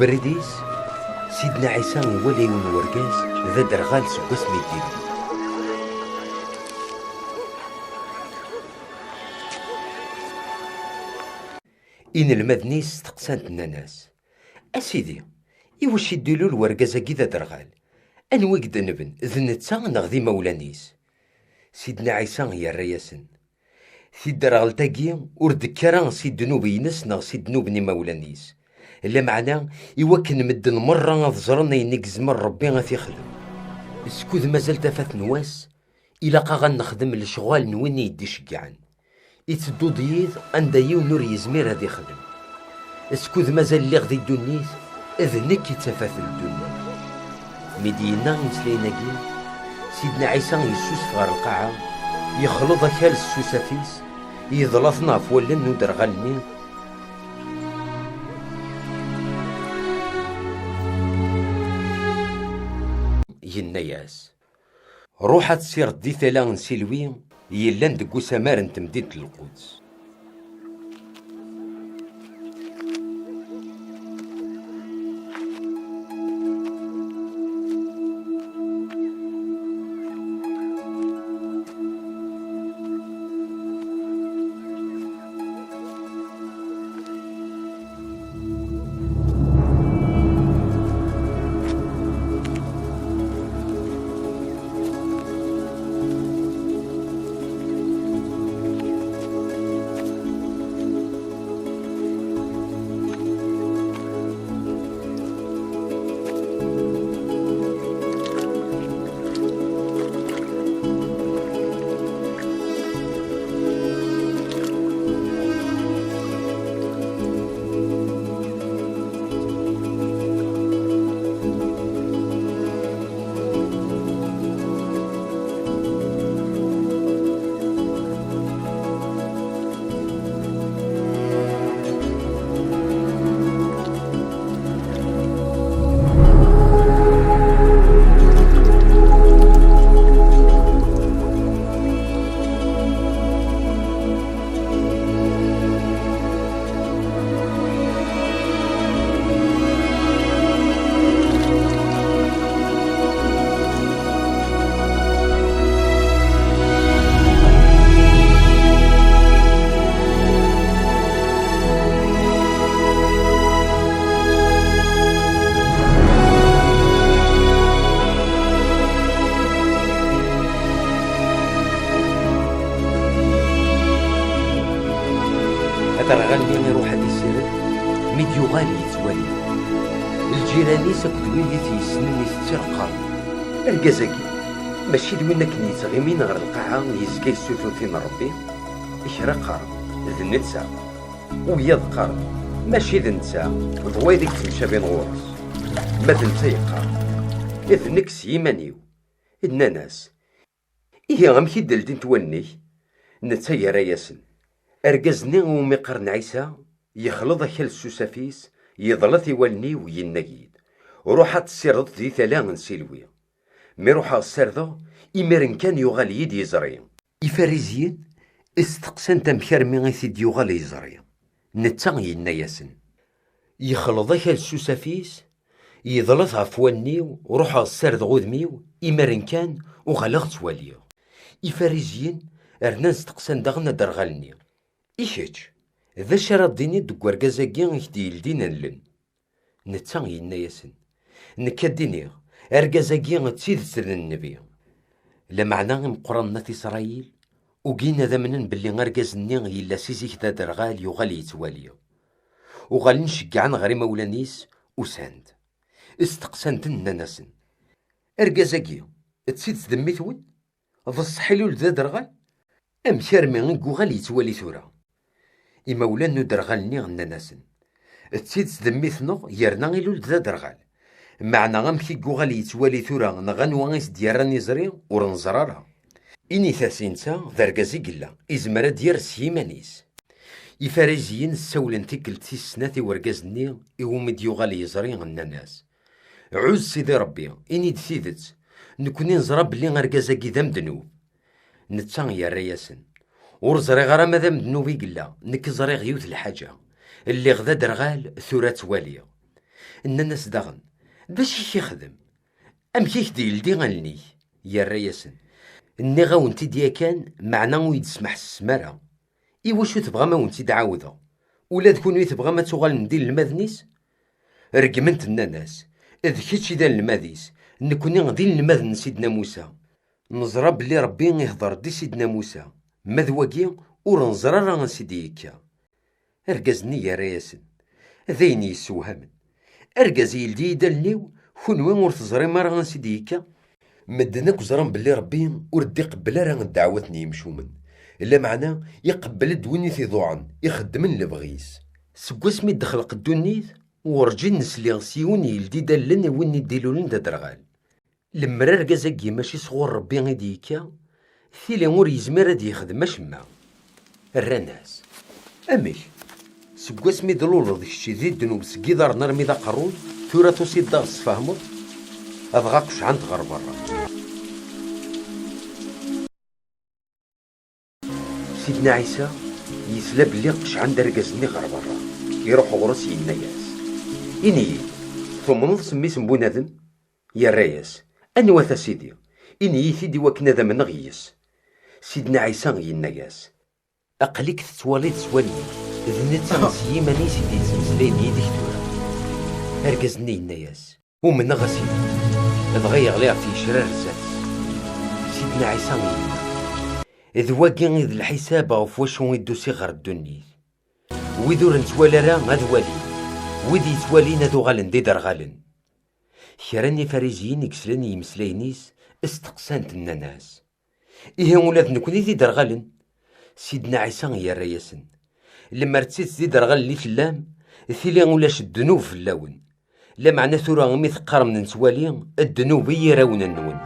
بريديس سيدنا عيسى يولي من ورقاس ذا درغال سقاس ميديرو. إن المذنيس تقسانت الناس أسيدي إواش يديلو الورقازاكي ذا درغال أنوي قد نبن ذنتا نغذي مولانيس. سيدنا عيسى يرى ياسن سيد درغالتاكي وردكرا سيد نوبينس نغ سيد نوبني مولانيس إلا معنا يوكن مدن مرة ظهرنا ينك زمر ربي غاثي خدم اسكوذ مازال تفات نواس إلا قا نخدم الشغال نوين يدي شقعان يتدو ضييض عند يونور يزمير هادي خدم اسكوذ مازال اللي غدي دونيث اذنك يتفات الدنيا. مدينة نسليناكي سيدنا عيسى يسوس في غار القاعة يخلط خال السوسافيس يضلطنا في ولن ندر غالني يناياس روحات سير دي ثلا نسيلوي يلان دقو سمار نتمديد القدس. درغالني يروح هادي السيرت ميد يغالي يتوالي الجيراني ساكت ويدي تيسنني تترقى الكازاكي ماشي دوينا كنيت غيمين غير القاعة يزكي السوتو فين ربي إكرا قارب ذ نتسا وياض قارب ماشي ذ نتسا ضويدك تمشى بين غورس ما ذ نتا يقارب إذ نكس يمانيو إدنا ناس إيه غمكي دلدين تواني نتا يرا ياسن أرجزني ومقرن عيسى يخلط خال السوسافيس يضلط يوالني ويناقيد وروحات السيرض ذي ثلا نسيلوي مي روحا السيرض إمرن كان يغال يد يزري إفاريزيين استقسان تمكرمي غيثيد يغال يزري نتا يناياسن يخلط خال السوسافيس يضلط عفواني وروحا السيرض غودميو إمرن كان وغلغت واليو إفاريزيين أرنا استقسان داغنا درغالني إيشاتش ذا شراب ديني دق ورقازاكي غيكدي يلدينا نلن نتا يناياسن نكا ديني أرقازاكي غتسيد سر النبي لمعنا مقران نات إسرائيل وقينا ذمنن بلي غرقازني يلا سيزيك ذا درغال يغال يتوالي وغالي نشقعن غري مولانيس وساند استقسانت ناسن أرقازاكي تسيد ذميتون ذا الصحيلو ذا درغال أم كارمي غنكو غالي يتوالي ثورا إما ولا نو درغالني غنا ناسن تسيد ذميثنو يرنا غيلول ذا درغال معنا غمكي كو غالي يتوالي ثورا نغنوا غيس دياراني زري ورنزرارها إني ثاسينتا ذرقازي قلا إزمرا ديار سيمانيس إفاريزيين السولن تيكل تيسناتي ورقازني إومد يغالي يزري غنا ناس عوز سيدي ربي إني دثيدت نكوني نزرا بلي غرقازاكي ذا مدنوب نتا يرا ياسن ورزري غرا ماذا مدنوبي قلا نك زري غيوث الحاجة اللي غدا درغال ثورة والية الناس داغن باش يخدم أمكيك دي يلدي غنلنيك يا الرياسن إني غاونتي ديا كان معنا ويدسمح السمارة إيواشو تبغى ما ونتي دعاوضة ولا تكوني تبغى ما تغال ندير الماذنيس رقمنت الناس إذ كيتشي دا الماذيس نكوني غدي الماذن سيدنا موسى نزرى بلي ربي يهضر دي سيدنا موسى مذواقي ورنزرى راه سيدي يكا أرقزني يا رياسن ذيني يسوهمن أرقز يلدي دلنيو كونوي ور تزري ما راه سيدي يكا مدناك زران بلي ربي وردي قبل راه دعوتني يمشومن إلا معنا يقبل دويني في ضوعن يخدم اللي بغيس سكواس مي دخل قدونيت ورجي نسلي سيون يلدي دلن وين يديلولن دا درغال لما رقزاكي ماشي صغور ربي غيديكا ثيلي مور يزمر هاد يخدم اشما الرناس اميش سكواس مي دلولض كشي ذي الدنوب سكيدار نرمي ذا قروي ثورة توصيد داغس فاهمو اضغاقش عند غير برا سيدنا عيسى يسلا بلي قش عند رقزني غير برا يروح غرس يناياس إني ثم نض سميس بنادم يا الرياس أنواثا سيدي إني سيدي وكنادم من غيس سيدنا عيسى يناياس أقليك تتواليد سوالي ذنت سمسي ماني سيدي تسمسلين يديك تورا أرقزني يناياس ومن غسيدي بغا يغلي في شرار ساس سيدنا عيسى ينا إذ واقي إذ الحساب غف واشو يدوسي غير الدنيا ويدور نتوالا راه غاد والي ويدي يتوالين هادو غالن دي دار غالن كراني فاريزيين يكسلان يمسلاينيس استقسانت الناس إيه ولاد نكوني دي دار غالن سيدنا عيسى يا الرياسن لما رتسيت دي دار غالن لي فلام ثيلي ولاش الدنوب في اللون لا معنى ثورا غمي ثقار من نتوالي الدنوب يراون النون